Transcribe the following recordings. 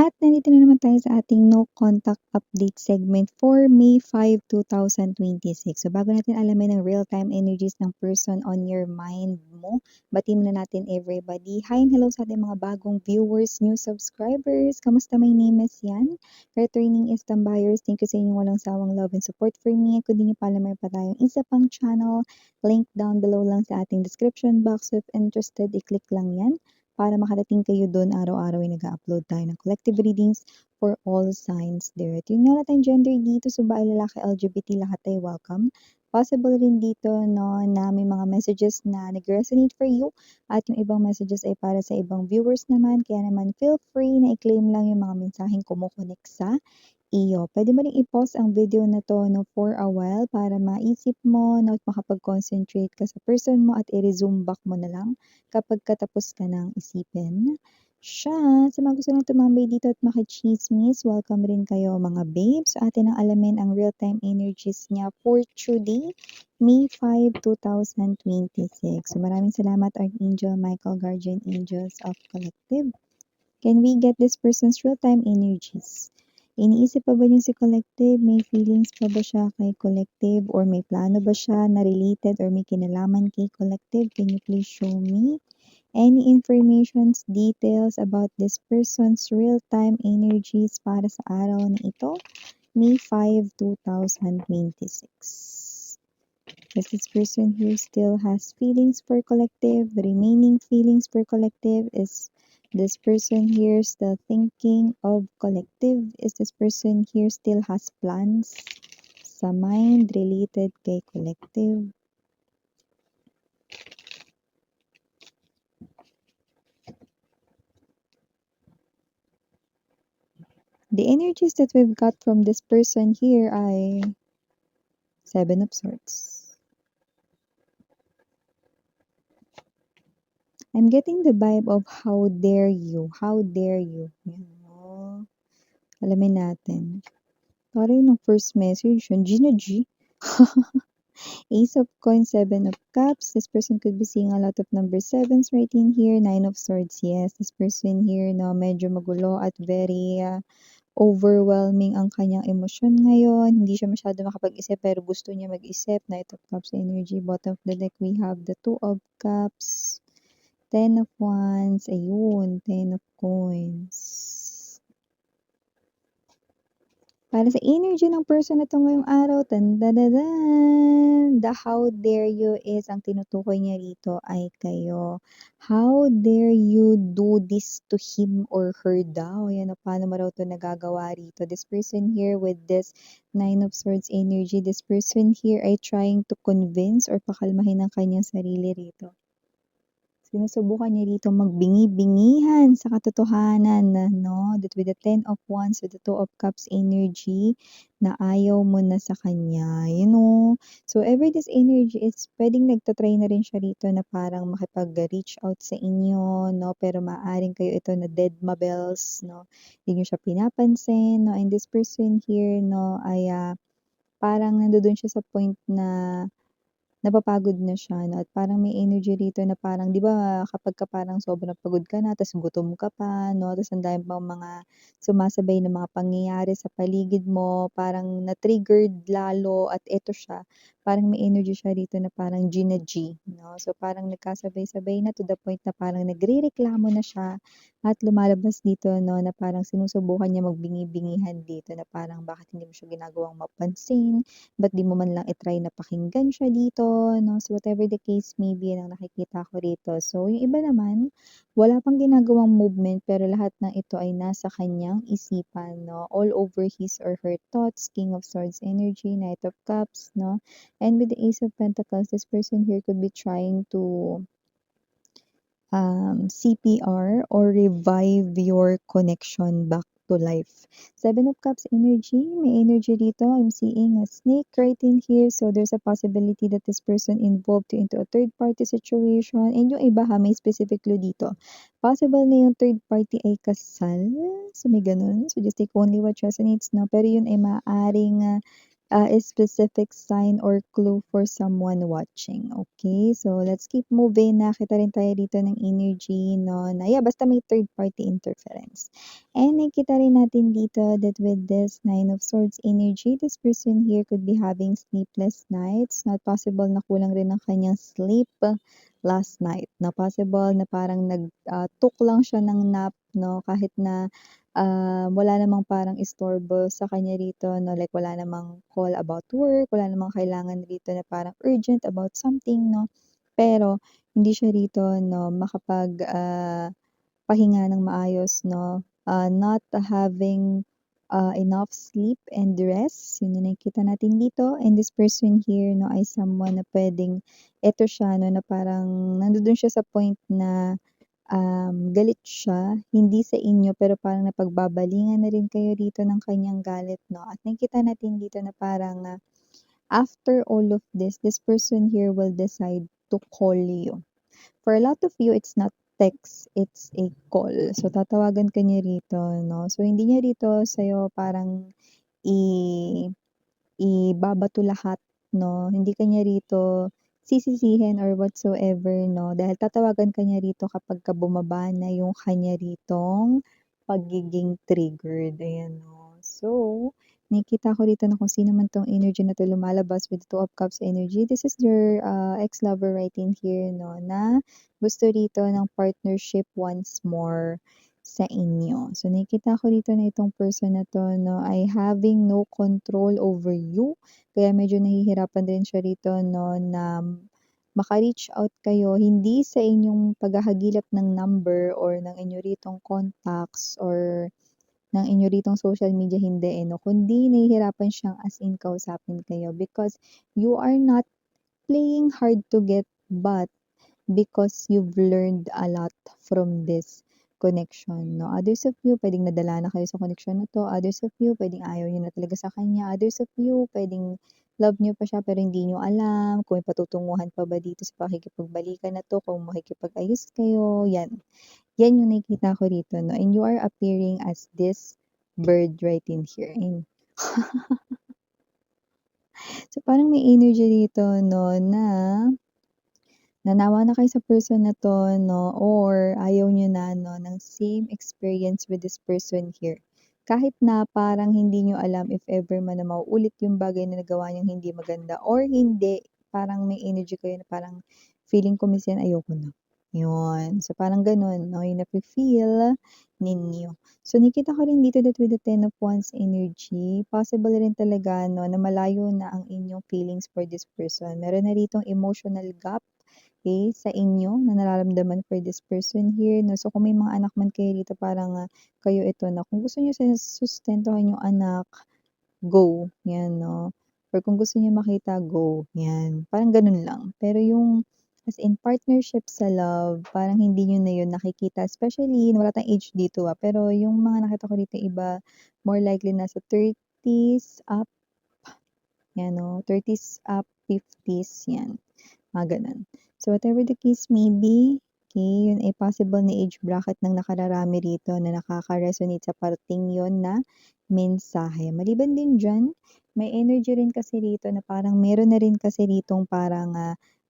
At nandito na naman tayo sa ating no contact update segment for May 5, 2026. So bago natin alamin ang real-time energies ng person on your mind mo, batiin muna natin everybody. Hi and hello sa ating mga bagong viewers, new subscribers. Kamusta? My name is Yan. Returning is Tambayers. Thank you sa inyong walang sawang love and support for me. Kung di nyo pa alam, pa tayong isa pang channel. Link down below lang sa ating description box. If interested, i-click lang yan para makarating kayo doon. Araw-araw ay nag-upload tayo ng collective readings for all signs there. At yun nga lahat ang gender dito, so babae, lalaki, LGBT, lahat ay welcome. Possible rin dito no, na may mga messages na nag-resonate for you at yung ibang messages ay para sa ibang viewers naman. Kaya naman feel free na i-claim lang yung mga mensaheng kumukonek sa iyo. Pwede mo ring i-pause ang video na to no, for a while para maisip mo no, at makapag-concentrate ka sa person mo at i-resume back mo na lang kapag katapos ka ng isipin siya. Sa mga gusto nang tumambay dito at makichismis, welcome rin kayo mga babes. Atin ang alamin ang real-time energies niya for today, May 5, 2026. So maraming salamat Archangel Michael, Guardian Angels of Collective. Can we get this person's real-time energies? Iniisip pa ba niya si Collective? May feelings pa ba siya kay Collective? Or may plano ba siya na related or may kinalaman kay Collective? Can you please show me any informations, details about this person's real-time energies para sa araw na ito, May 5, 2026? Does this person here still has feelings for Collective? Remaining feelings for Collective? Is this person here still thinking of Collective? Is this person here still has plans sa mind related kay Collective? The energies that we've got from this person here ay Seven of Swords. I'm getting the vibe of how dare you. How dare you. Yan, oh. Alamin natin. Parang yung first message yun. G na G. Ace of Coins, Seven of Cups. This person could be seeing a lot of number sevens right in here. Nine of Swords, yes. This person here, no, medyo magulo at very overwhelming ang kanyang emosyon ngayon. Hindi siya masyado makapag-isip pero gusto niya mag-isip. Knight of Cups energy. Bottom of the deck, we have the Two of Cups. Ten of Wands. Ayun. Ten of Coins. Para sa energy ng person na to ngayong araw, tandadadan, the how dare you is ang tinutukoy niya rito ay kayo. How dare you do this to him or her daw? Yan, paano mo raw to nagagawa rito? This person here with this Nine of Swords energy, this person here ay trying to convince or pakalmahin ang kanyang sarili rito. Sinusubukan niya rito magbingi-bingihan sa katotohanan na no, that with the Ten of Wands, with the Two of Cups energy, na ayaw mo na sa kanya, you know. So, every this energy is pwedeng nagtatry na rin siya rito na parang makipag-reach out sa inyo, no, pero maaaring kayo ito na dead mabels, no, hindi niyo siya pinapansin, no, and this person here, no, ay parang nandoon siya sa point na napapagod na siya 'no, at parang may energy rito na parang 'di ba kapagka parang sobrang pagod ka na ta's gutom ka pa 'no, ta's ang dami pang mga sumasabay na mga pangyayari sa paligid mo, parang na-triggered lalo at eto siya, parang may energy siya rito na parang G na G 'no. So, parang nagkasabay-sabay na to the point na parang nagrereklamo na siya at lumalabas dito 'no, na parang sinusubukan niya magbingi-bingihan dito na parang bakit hindi mo siya ginagawang mapansin, ba't di mo man lang i-try na pakinggan siya dito 'no. So, whatever the case may be, yan ang nakikita ko rito. So, yung iba naman, wala pang ginagawang movement pero lahat ng ito ay nasa kanyang isipan 'no. All over his or her thoughts, King of Swords energy, Knight of Cups 'no. And with the Ace of Pentacles, this person here could be trying to CPR or revive your connection back to life. Seven of Cups energy, may energy dito. I'm seeing a snake right in here. So there's a possibility that this person involved you into a third party situation. And yung iba ha, may specific clue dito. Possible na yung third party ay kasal. So may ganun. So just take only what resonates, no? Pero yun ay maaaring a specific sign or clue for someone watching. Okay, so let's keep moving. Nakita rin tayo dito ng energy, no, na yeah, basta may third party interference. And nakita rin natin dito that with this Nine of Swords energy, this person here could be having sleepless nights. Not possible na kulang rin ng kanyang sleep last night. Na possible na parang nag-took lang siya ng nap, no, kahit na wala namang parang istorbo sa kanya rito, no, like wala namang call about work, wala namang kailangan rito na parang urgent about something, no. Pero hindi siya rito, no, pahinga ng maayos, no. Not having enough sleep and rest, yun yung nakikita natin dito. And this person here, no, ay someone na pwedeng, eto siya, no, na parang nandoon siya sa point na galit siya, hindi sa inyo pero parang napagbabalingan na rin kayo dito ng kanyang galit, 'no? At nakikita natin dito na parang, after all of this person here will decide to call you. For a lot of you, it's not text, it's a call. So, tatawagan ka niya rito, 'no? So, hindi niya rito sa'yo parang i ibabato lahat, 'no? Hindi ka niya rito sisisihin or whatsoever, 'no? Dahil tatawagan ka niya rito kapagka bumaba na yung kanya ritong pagiging triggered, ayan, 'no? So, nakikita ko rito na kung sino man 'tong energy na 'to lumalabas with the Two of Cups energy, this is your, ex-lover right in here, 'no, na gusto rito ng partnership once more sa inyo. So, nakikita ko dito na itong person na 'to, 'no, ay having no control over you. Kaya medyo nahihirapan din siya rito, 'no, na maka-reach out kayo hindi sa inyong paghahagilap ng number or ng inyo ritong contacts or ng inyo ritong social media, hindi, eh, 'no, kundi nahihirapan siyang as in kausapin kayo because you are not playing hard to get but because you've learned a lot from this connection, no? Others of you, pwedeng nadala na kayo sa connection na 'to. Others of you, pwedeng ayaw niyo na talaga sa kanya. Others of you, pwedeng love niyo pa siya pero hindi niyo alam kung may patutunguhan pa ba dito sa pakikipagbalikan na 'to, kung makikipag-ayos kayo, 'yan. 'Yan yung nakikita ko rito, no? And you are appearing as this bird right in here. And so, parang may energy dito, no, na nanawa na kayo sa person na 'to, 'no, or ayaw niyo na, 'no, ng same experience with this person here. Kahit na parang hindi niyo alam if ever man na mauulit yung bagay na nagawa niyang hindi maganda or hindi, parang may energy kayo na parang, "Feeling ko minsan ayoko na." Yun. So, parang gano'n, 'no, yung nafi-feel ninyo. So, nakita ko rin dito that with the Ten of Wands energy, possible rin talaga, 'no, na malayo na ang inyong feelings for this person. Meron na ritong emotional gap, okay, sa inyo na nararamdaman for this person here, 'no. So, kung may mga anak man kayo dito parang, kayo ito na kung gusto niyo sustentuhan yung anak, go, 'yan, 'no. Or kung gusto niyo makita, go, 'yan. Parang gano'n lang. Pero yung as in partnership sa love, parang hindi niyo na 'yun nakikita especially wala tayong age dito, pero yung mga nakita ko dito iba, more likely nasa 30s up, 'yan, 'no, 30s up, 50s, 'yan. Mga gano'n. So, whatever the case may be, okay, yun ay possible na age bracket ng nakararami rito na nakaka-resonate sa parting yon na mensahe. Maliban din diyan, may energy rin kasi rito na parang meron na rin kasi ritong parang,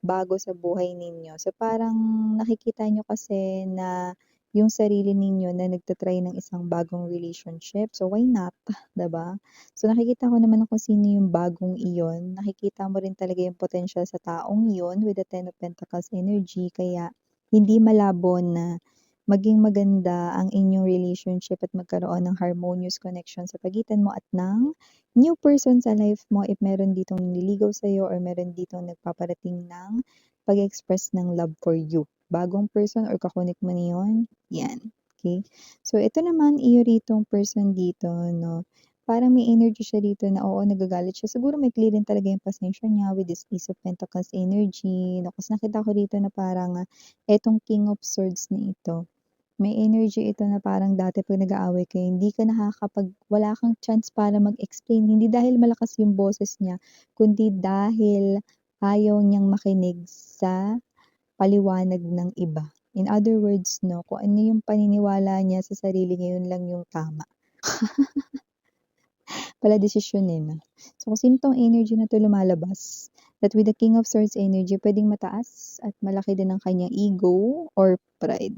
bago sa buhay ninyo. So, parang nakikita niyo kasi na yung sarili ninyo na nagta-try ng isang bagong relationship. So, why not, 'di ba? So, nakikita ko naman kung sino yung bagong iyon. Nakikita mo rin talaga yung potential sa taong yun with the Ten of Pentacles energy. Kaya hindi malabo na maging maganda ang inyong relationship at magkaroon ng harmonious connection sa pagitan mo at ng new person sa life mo if meron ditong nililigaw sa'yo or meron ditong nagpaparating ng pag-express ng love for you. Bagong person or kakunik mo na yun, yan. Okay? So, ito naman, iyo ritong person dito, no? Parang may energy siya dito na oo, nagagalit siya. Siguro may clear din talaga yung pasensya niya with this Ace of Pentacles energy, 'no, kasi nakita ko dito na parang, etong King of Swords na ito, may energy ito na parang dati 'pag nag-aaway kayo hindi ka wala kang chance para mag-explain. Hindi dahil malakas yung boses niya, kundi dahil ayaw niyang makinig sa paliwanag ng iba. In other words, 'no, kung ano yung paniniwala niya sa sarili niya, yun lang yung tama. pala desisyon eh, 'no? So, kung sino 'tong energy na 'to lumalabas, that with the King of Swords energy puwedeng mataas at malaki din ang kanyang ego or pride.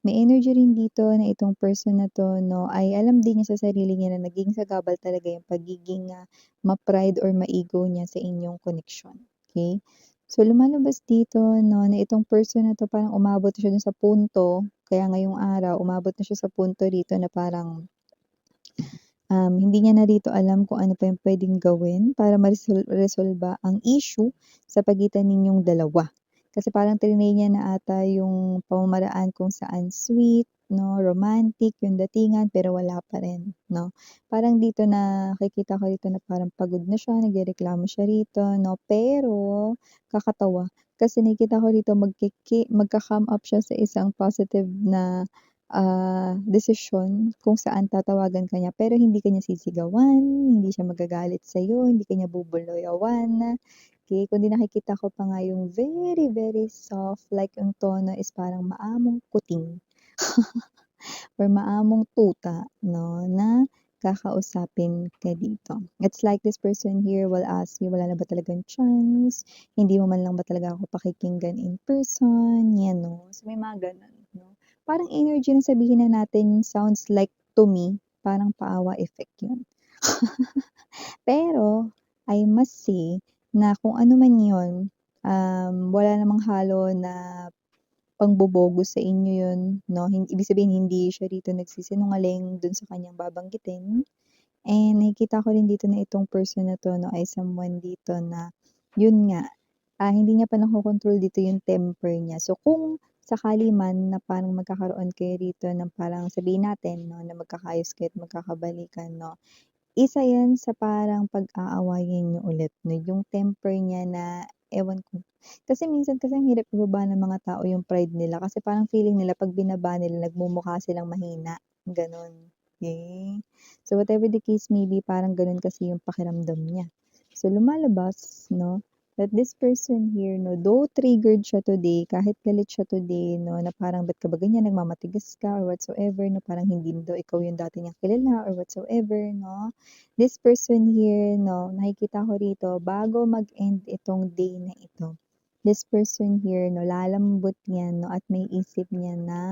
May energy rin dito na itong person na 'to 'no, ay alam din niya sa sarili niya na naging sagabal talaga yung pagiging, ma-pride or ma-ego niya sa inyong connection, okey? So, lumalabas dito 'no, na itong person na 'to parang umabot na siya dun sa punto, kaya ngayong araw umabot na siya sa punto rito na parang hindi niya na rito alam kung ano pa yung puwedeng gawin para resolba ang issue sa pagitan ninyong dalawa. Kasi parang triny niya na ata yung pamamaraan kung saan sweet 'no, romantic yung datingan pero wala pa rin 'no. Parang dito nakikita ko rito na parang pagod na siya, nagrereklamo siya rito 'no, pero kakatawa kasi nakikita ko rito magka-come up siya sa isang positive na desisyon kung saan tatawagan ka niya pero hindi ka niya sisigawan, hindi siya magagalit sa'yo, hindi ka niya bubulayawan, okey. Kundi nakikita ko pa nga yung very, very soft like yung tono is parang maamong kuting or maamong tuta 'no, na kakausapin ka dito. It's like this person here will ask you, "Wala na ba talagang chance? Hindi mo man lang ba talaga ako pakikinggan in person?" 'Yan 'no. So, may mga gano'n 'no. Parang energy na sabihin na natin sounds like to me, parang paawa effect 'yun. Pero I must say na kung ano man 'yun, wala namang halo na pangbobogo sa inyo 'yun 'no, ibig sabihin hindi siya rito nagsisinungaling dun sa kanyang babanggitin. And nakikita ko rin dito na itong person na 'to 'no ay someone dito na, yun nga, hindi niya pa nakokontrol dito yung temper niya. So, kung sakali man na parang magkakaroon kayo rito ng parang sabihin natin 'no na magkakaayos kayo at magkakabalikan 'no, isa yan sa parang pag-aawayan niyo ulit 'no, yung temper niya na ewan ko. Kasi minsan kasi ang hirap ibaba ng mga tao yung pride nila kasi parang feeling nila 'pag binaba nila nagmumukha silang mahina, gano'n, okey. So, whatever the case may be parang gano'n kasi yung pakiramdam niya. So, lumalabas 'no, that this person here 'no, though triggered siya today, kahit galit siya today 'no, na parang ba't ka ba ganyan, nagmamatigas ka or whatsoever 'no, parang hindi mo daw ikaw yung dati niyang kilala or whatsoever 'no. This person here 'no, nakikita ko rito bago mag-end itong day na ito, this person here 'no, lalambot yan 'no, at may isip niya na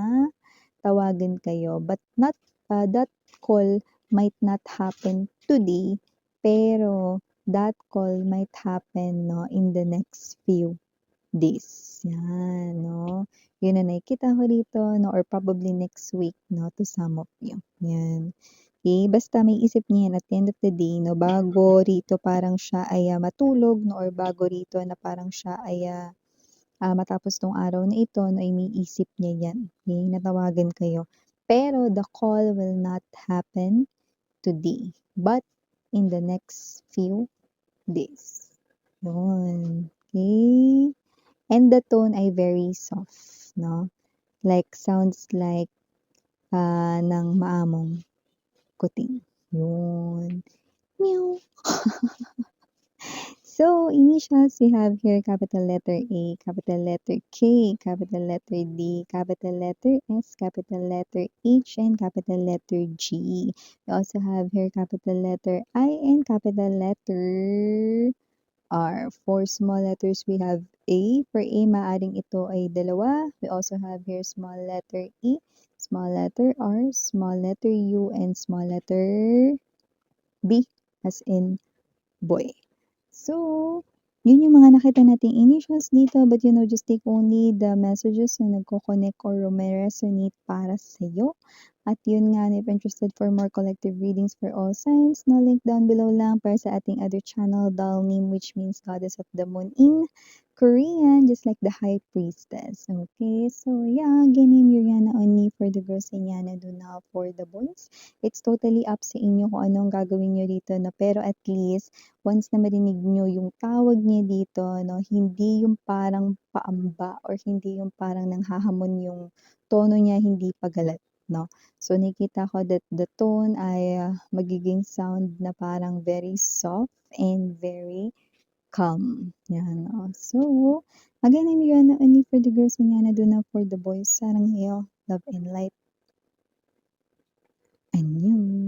tawagan kayo but not, that call might not happen today, pero that call might happen 'no, in the next few days, 'yan 'no. 'Yun ang nakikita ko rito 'no or probably next week 'no, to some of you, 'yan. Okay, basta may isip niya 'yan at the end of the day 'no, bago rito parang siya ay, matulog 'no or bago rito na parang siya ay, matapos 'tong araw na ito 'no, ay may isip niya 'yan, okay, na tawagan kayo. Pero the call will not happen today, but in the next few days. 'Yun, okay. And the tone ay very soft 'no, like sounds like, ng maamong kuting, 'yun. Meow. So, initials, we have here capital letter A, capital letter K, capital letter D, capital letter S, capital letter H, and capital letter G. We also have here capital letter I and capital letter R. For small letters, we have A. For A, maaring ito ay dalawa. We also have here small letter E, small letter R, small letter U, and small letter B, as in boy. So, yun yung mga nakita nating initials dito, but just take only the messages na nagko-connect or may-resonate para sa'yo. At yun nga, if interested for more collective readings for all signs, no, link down below lang para sa ating other channel, Dalnim, which means Goddess of the Moon in Korean, just like the High Priestess. Okay, so yeah, Genim Yuriana only for the girls and Yana do now for the boys. It's totally up sa inyo kung anong gagawin nyo dito na pero at least once na marinig nyo yung tawag niya dito 'no, hindi yung parang paamba or hindi yung parang nanghahamon yung tono niya, hindi pagalit 'no. So, nakikita ko that the tone ay, magiging sound na parang very soft and very calm, 'yan, oh. So, again, I'm Yana only for the girls and Yana do now for the boys. Saranghaeyo, love and light. Annyeong.